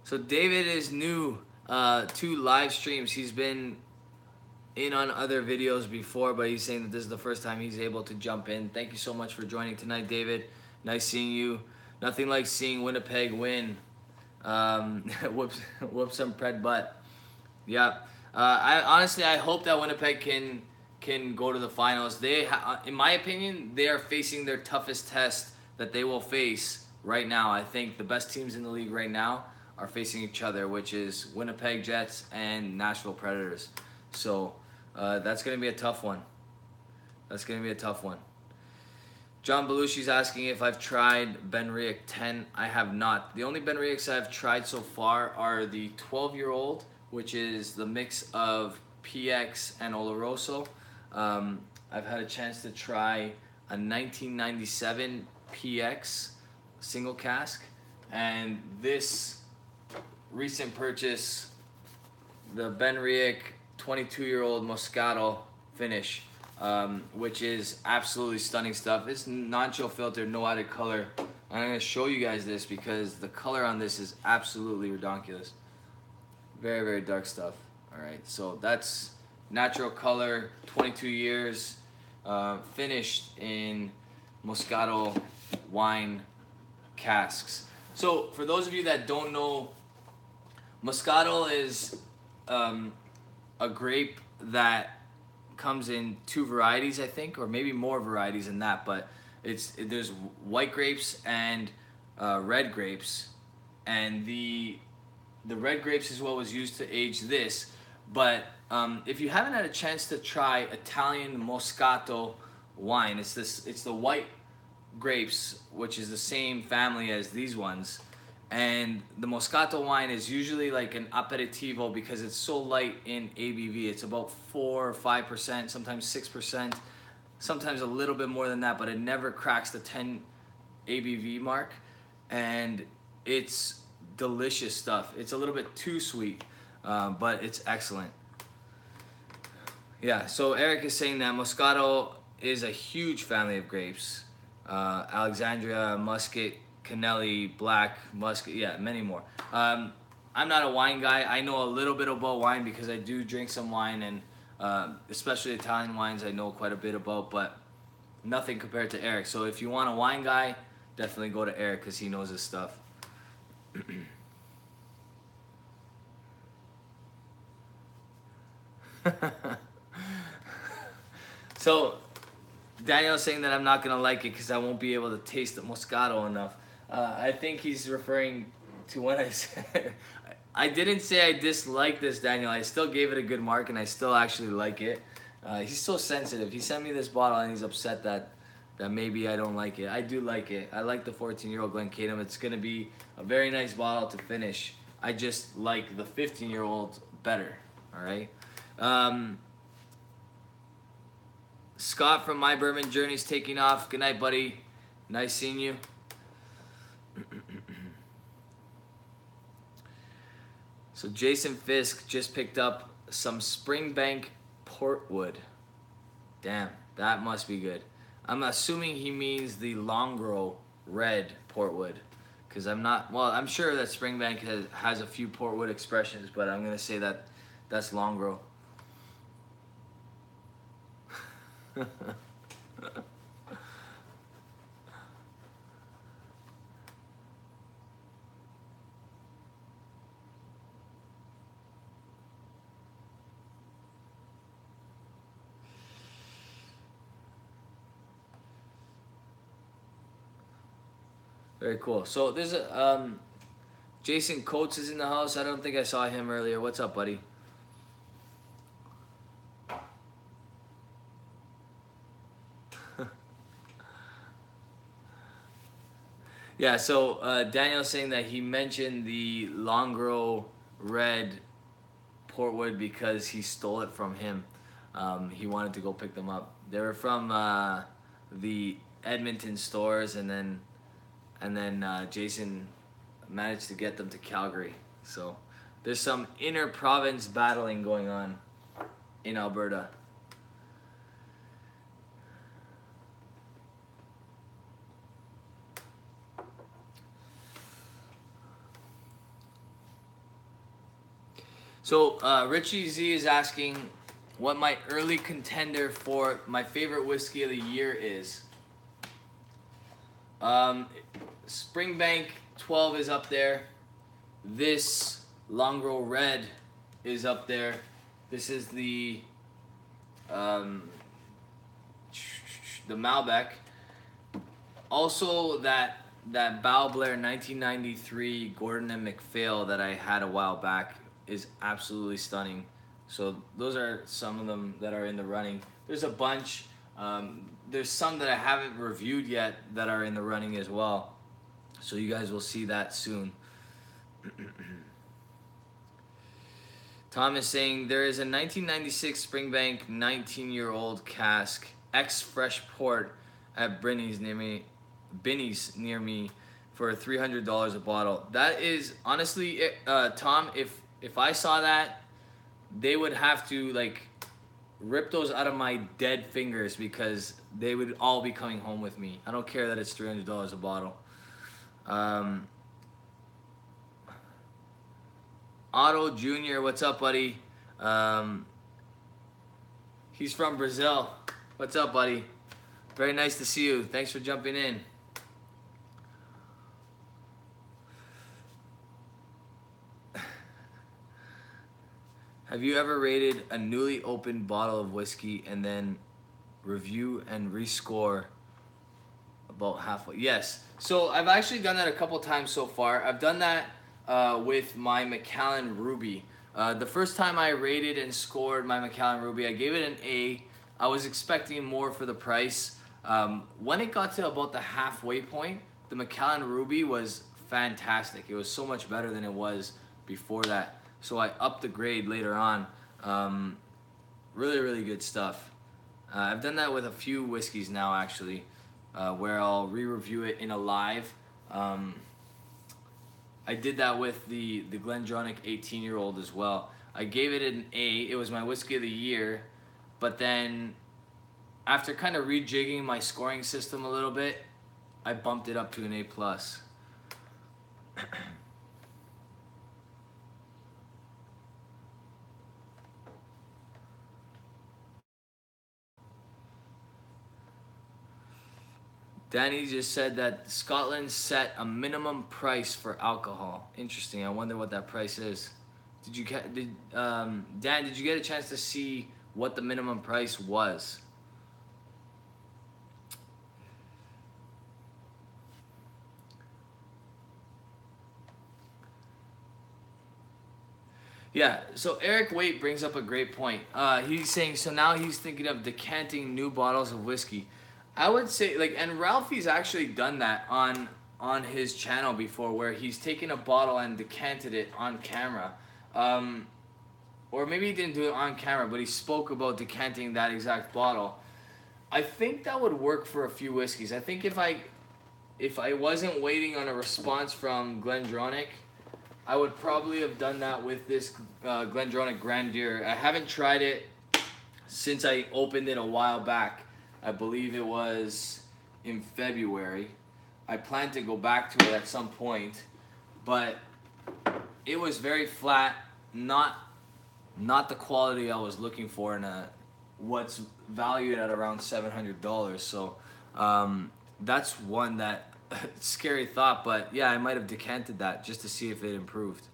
Speaker 1: So David is new to live streams. He's been in on other videos before, but he's saying that this is the first time he's able to jump in. Thank you so much for joining tonight, David. Nice seeing you. Nothing like seeing Winnipeg win. Whoop some pred butt. Yeah. I hope that Winnipeg can go to the finals. They, in my opinion, they are facing their toughest test that they will face right now. I think the best teams in the league right now are facing each other, which is Winnipeg Jets and Nashville Predators. So that's going to be a tough one. That's going to be a tough one. John Belushi's asking if I've tried Benriach 10. I have not. The only Benriachs I've tried so far are the 12-year-old, which is the mix of PX and Oloroso. I've had a chance to try a 1997 PX single cask, and this recent purchase, the Benriach 22-year-old Moscato finish, which is absolutely stunning stuff. It's non-chill filtered, no added color. I'm going to show you guys this because the color on this is absolutely redonkulous. Very, very dark stuff. All right, so that's natural color, 22 years, finished in Moscato wine casks. So for those of you that don't know, Moscato is a grape that comes in two varieties, I think, or maybe more varieties than that, but there's white grapes and red grapes, and the red grapes is what was used to age this. But if you haven't had a chance to try Italian Moscato wine, it's the white grapes, which is the same family as these ones. And the Moscato wine is usually like an aperitivo because it's so light in ABV. It's about 4 or 5%, sometimes 6%, sometimes a little bit more than that, but it never cracks the 10 ABV mark. And it's delicious stuff. It's a little bit too sweet, but it's excellent. Yeah, so Eric is saying that Moscato is a huge family of grapes. Alexandria, Muscat, Canelli, Black, Muscat, yeah, many more. I'm not a wine guy. I know a little bit about wine because I do drink some wine, and especially Italian wines I know quite a bit about, but nothing compared to Eric. So if you want a wine guy, definitely go to Eric because he knows his stuff. So Daniel's saying that I'm not going to like it because I won't be able to taste the Moscato enough. I think he's referring to what I said. I didn't say I dislike this, Daniel. I still gave it a good mark, and I still actually like it. He's so sensitive. He sent me this bottle, and he's upset that that maybe I don't like it. I do like it. I like the 14-year-old Glencadam. It's going to be a very nice bottle to finish. I just like the 15-year-old better. All right. Scott from My Bourbon Journey's taking off. Good night, buddy. Nice seeing you. So Jason Fisk just picked up some Springbank Portwood. Damn, that must be good. I'm assuming he means the Longrow Red Portwood, because I'm not, well, I'm sure that Springbank has a few Portwood expressions, but I'm going to say that that's Longrow. Very cool. So there's a Jason Coates is in the house. I don't think I saw him earlier. What's up, buddy? Yeah, so Daniel's saying that he mentioned the Longrow Red Portwood because he stole it from him. He wanted to go pick them up. They were from the Edmonton stores, and then Jason managed to get them to Calgary. So there's some inner province battling going on in Alberta. So Richie Z is asking what my early contender for my favorite whiskey of the year is. Springbank 12 is up there. This Longrow Red is up there. This is the Malbec. Also that Bow Blair 1993 Gordon and MacPhail that I had a while back is absolutely stunning. So those are some of them that are in the running. There's a bunch. There's some that I haven't reviewed yet that are in the running as well. So you guys will see that soon. Tom is saying there is a 1996 Springbank 19-year-old cask, ex-fresh port at Binny's near me for $300 a bottle. That is honestly, Tom, if I saw that, they would have to like rip those out of my dead fingers because they would all be coming home with me. I don't care that it's $300 a bottle. Otto Jr., what's up, buddy? He's from Brazil. What's up, buddy? Very nice to see you. Thanks for jumping in. Have you ever rated a newly opened bottle of whiskey and then review and rescore about halfway? Yes. So I've actually done that a couple times so far. I've done that with my Macallan Ruby. The first time I rated and scored my Macallan Ruby, I gave it an A. I was expecting more for the price. When it got to about the halfway point, the Macallan Ruby was fantastic. It was so much better than it was before that. So I upped the grade later on. Really, really good stuff. I've done that with a few whiskeys now, actually, where I'll re-review it in a live. I did that with the Glendronach 18-year-old as well. I gave it an A. It was my whiskey of the year. But then after kind of rejigging my scoring system a little bit, I bumped it up to an A+. Danny just said that Scotland set a minimum price for alcohol. Interesting. I wonder what that price is. Dan, did you get a chance to see what the minimum price was? Yeah, so Eric Waite brings up a great point. He's saying, so now he's thinking of decanting new bottles of whiskey. I would say like, and Ralphie's actually done that on his channel before, where he's taken a bottle and decanted it on camera. Or maybe he didn't do it on camera, but he spoke about decanting that exact bottle. I think that would work for a few whiskeys. I think if I wasn't waiting on a response from Glendronach, I would probably have done that with this Glendronach Grandeur. I haven't tried it since I opened it a while back. I believe it was in February. I plan to go back to it at some point, but it was very flat, not the quality I was looking for in what's valued at around $700. So that's one that scary thought, but yeah, I might have decanted that just to see if it improved.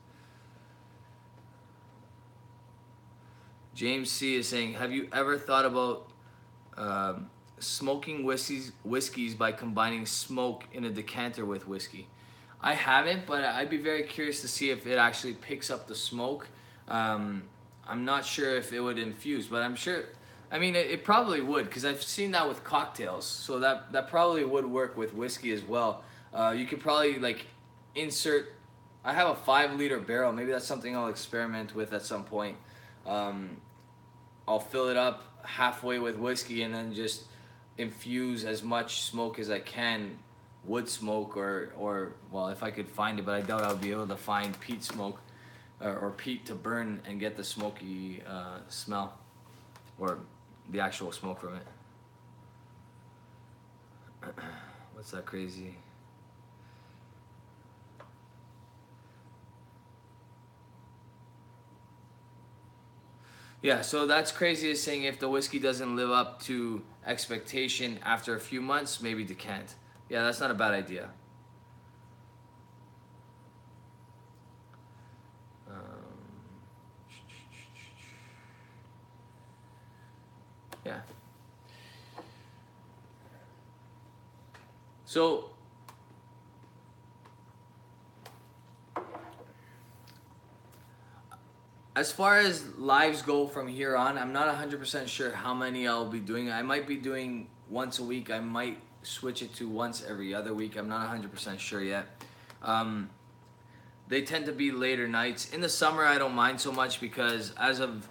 Speaker 1: James C is saying, have you ever thought about smoking whiskeys by combining smoke in a decanter with whiskey? I haven't, but I'd be very curious to see if it actually picks up the smoke. I'm not sure if it would infuse, but I'm sure. I mean, it probably would, because I've seen that with cocktails, so that probably would work with whiskey as well. You could probably like insert. I have a 5-liter barrel. Maybe that's something I'll experiment with at some point. I'll fill it up halfway with whiskey and then just infuse as much smoke as I can, wood smoke or well, if I could find it, but I doubt I would be able to find peat smoke or peat to burn and get the smoky smell or the actual smoke from it. What's that crazy? Yeah, so that's crazy is saying if the whiskey doesn't live up to expectation after a few months, maybe decant. Yeah, that's not a bad idea. Yeah. So as far as lives go from here on, I'm not 100% sure how many I'll be doing. I might be doing once a week. I might switch it to once every other week. I'm not 100% sure yet. They tend to be later nights. In the summer, I don't mind so much because as of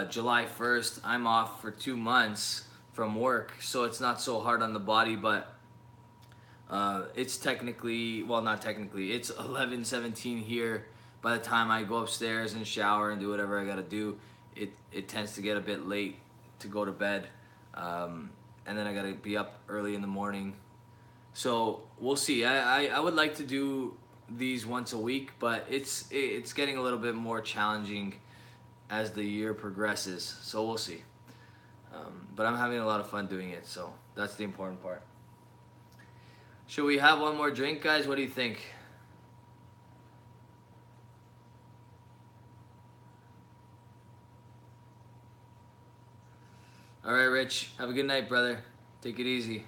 Speaker 1: July 1st, I'm off for 2 months from work, so it's not so hard on the body, but it's technically, well, not technically, it's 11:17 here. By the time I go upstairs and shower and do whatever I gotta do, it tends to get a bit late to go to bed, and then I gotta be up early in the morning. So we'll see. I would like to do these once a week, but it's getting a little bit more challenging as the year progresses. So we'll see. But I'm having a lot of fun doing it, so that's the important part. Should we have one more drink, guys? What do you think? All right, Rich. Have a good night, brother. Take it easy.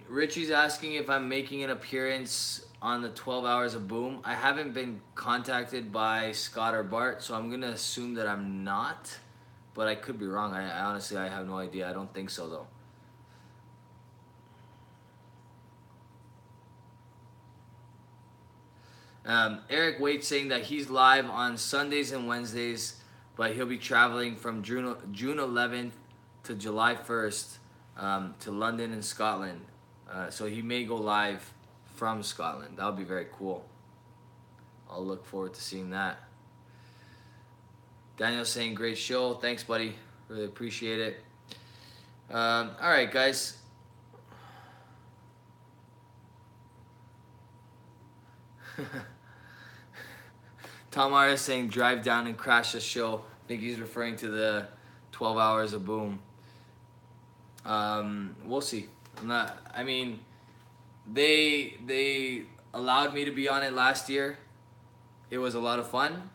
Speaker 1: Richie's asking if I'm making an appearance on the 12 Hours of Boom. I haven't been contacted by Scott or Bart, so I'm going to assume that I'm not. But I could be wrong. I honestly, I have no idea. I don't think so, though. Eric Waite saying that he's live on Sundays and Wednesdays, but he'll be traveling from June 11th to July 1st to London and Scotland. So he may go live from Scotland. That would be very cool. I'll look forward to seeing that. Daniel's saying great show. Thanks, buddy. Really appreciate it. All right, guys. Tom R is saying drive down and crash the show. I think he's referring to the 12 Hours of Boom. We'll see. I mean, they allowed me to be on it last year. It was a lot of fun.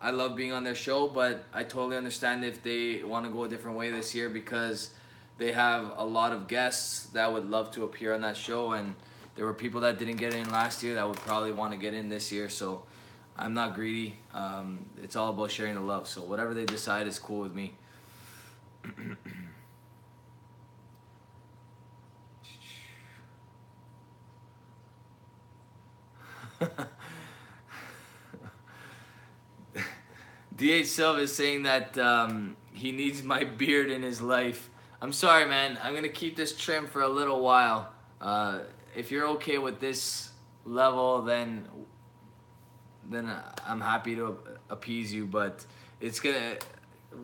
Speaker 1: I love being on their show, but I totally understand if they want to go a different way this year because they have a lot of guests that would love to appear on that show, and there were people that didn't get in last year that would probably want to get in this year, so I'm not greedy. It's all about sharing the love, so whatever they decide is cool with me. DH Silva is saying that he needs my beard in his life. I'm sorry, man. I'm gonna keep this trim for a little while. If you're okay with this level, then I'm happy to appease you. But it's gonna.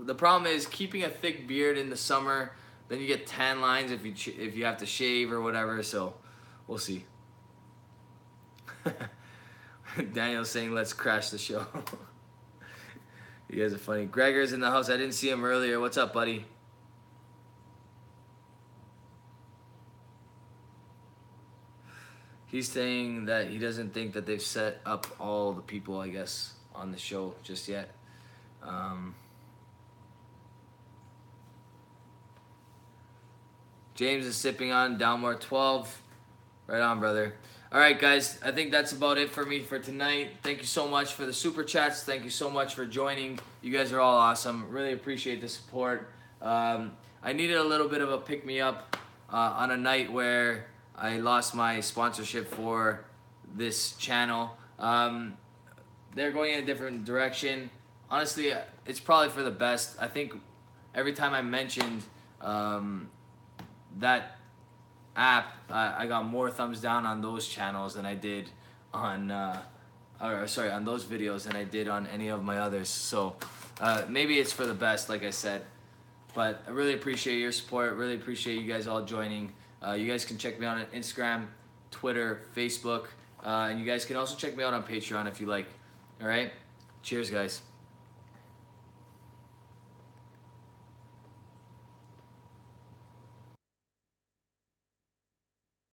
Speaker 1: The problem is keeping a thick beard in the summer. Then you get tan lines if you have to shave or whatever. So we'll see. Daniel's saying, "Let's crash the show." You guys are funny. Gregor's in the house. I didn't see him earlier. What's up, buddy? He's saying that he doesn't think that they've set up all the people, I guess, on the show just yet. James is sipping on Downmore 12. Right on, brother. All right, guys. I think that's about it for me for tonight. Thank you so much for the super chats. Thank you so much for joining. You guys are all awesome. Really appreciate the support. I needed a little bit of a pick-me-up on a night where I lost my sponsorship for this channel. They're going in a different direction. Honestly, it's probably for the best. I think every time I mentioned that app, I got more thumbs down on those channels than I did on on those videos than I did on any of my others. So maybe it's for the best, like I said. But I really appreciate your support. Really appreciate you guys all joining. You guys can check me out on Instagram, Twitter, Facebook, and you guys can also check me out on Patreon if you like. All right, cheers, guys.